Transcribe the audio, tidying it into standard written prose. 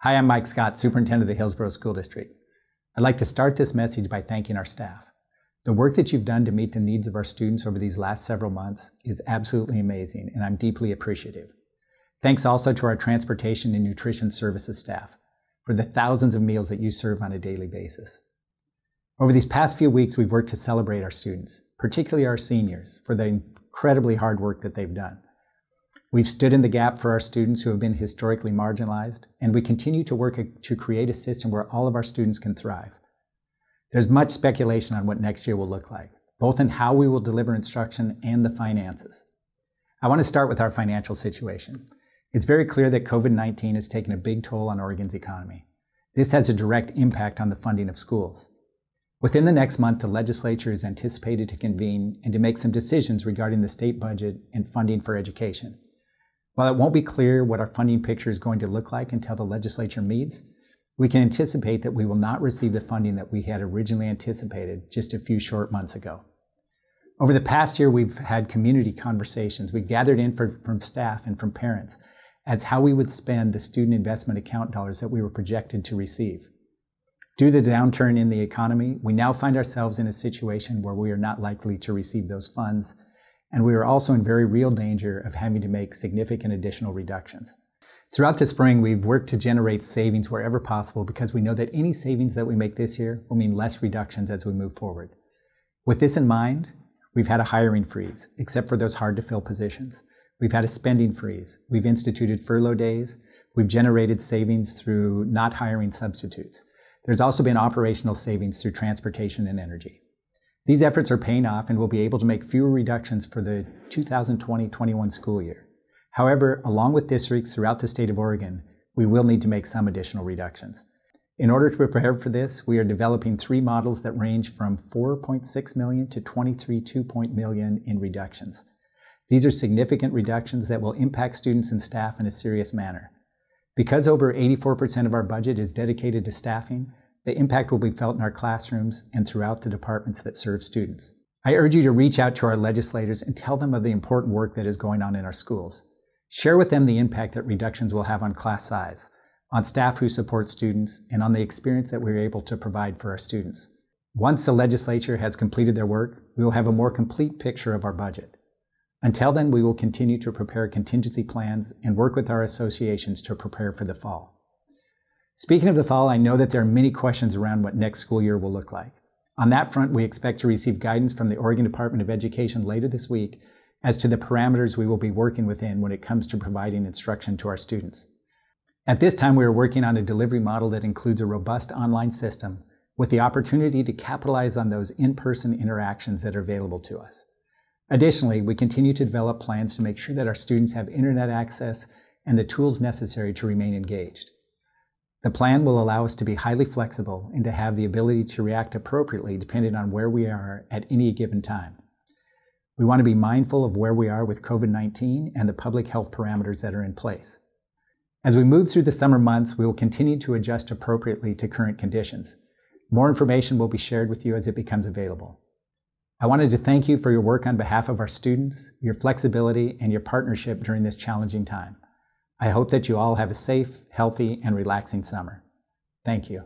Hi, I'm Mike Scott, Superintendent of the Hillsboro School District. I'd like to start this message by thanking our staff. The work that you've done to meet the needs of our students over these last several months is absolutely amazing, and I'm deeply appreciative. Thanks also to our transportation and nutrition services staff for the thousands of meals that you serve on a daily basis. Over these past few weeks, we've worked to celebrate our students, particularly our seniors, for the incredibly hard work that they've done. We've stood in the gap for our students who have been historically marginalized, and we continue to work to create a system where all of our students can thrive. There's much speculation on what next year will look like, both in how we will deliver instruction and the finances. I want to start with our financial situation. It's very clear that COVID-19 has taken a big toll on Oregon's economy. This has a direct impact on the funding of schools. Within the next month, the legislature is anticipated to convene and to make some decisions regarding the state budget and funding for education. While it won't be clear what our funding picture is going to look like until the legislature meets, we can anticipate that we will not receive the funding that we had originally anticipated just a few short months ago. Over the past year, we've had community conversations. We gathered in from staff and from parents as how we would spend the student investment account dollars that we were projected to receive. Due to the downturn in the economy, we now find ourselves in a situation where we are not likely to receive those funds, and we are also in very real danger of having to make significant additional reductions. Throughout the spring, we've worked to generate savings wherever possible because we know that any savings that we make this year will mean less reductions as we move forward. With this in mind, we've had a hiring freeze, except for those hard-to-fill positions. We've had a spending freeze. We've instituted furlough days. We've generated savings through not hiring substitutes. There's also been operational savings through transportation and energy. These efforts are paying off, and we'll be able to make fewer reductions for the 2020-21 school year. However, along with districts throughout the state of Oregon, we will need to make some additional reductions. In order to prepare for this, we are developing 3 models that range from $4.6 million to $23.2 million in reductions. These are significant reductions that will impact students and staff in a serious manner. Because over 84% of our budget is dedicated to staffing, the impact will be felt in our classrooms and throughout the departments that serve students. I urge you to reach out to our legislators and tell them of the important work that is going on in our schools. Share with them the impact that reductions will have on class size, on staff who support students, and on the experience that we're able to provide for our students. Once the legislature has completed their work, we will have a more complete picture of our budget. Until then, we will continue to prepare contingency plans and work with our associations to prepare for the fall. Speaking of the fall, I know that there are many questions around what next school year will look like. On that front, we expect to receive guidance from the Oregon Department of Education later this week as to the parameters we will be working within when it comes to providing instruction to our students. At this time, we are working on a delivery model that includes a robust online system with the opportunity to capitalize on those in-person interactions that are available to us. Additionally, we continue to develop plans to make sure that our students have internet access and the tools necessary to remain engaged. The plan will allow us to be highly flexible and to have the ability to react appropriately depending on where we are at any given time. We want to be mindful of where we are with COVID-19 and the public health parameters that are in place. As we move through the summer months, we will continue to adjust appropriately to current conditions. More information will be shared with you as it becomes available. I wanted to thank you for your work on behalf of our students, your flexibility, and your partnership during this challenging time. I hope that you all have a safe, healthy, and relaxing summer. Thank you.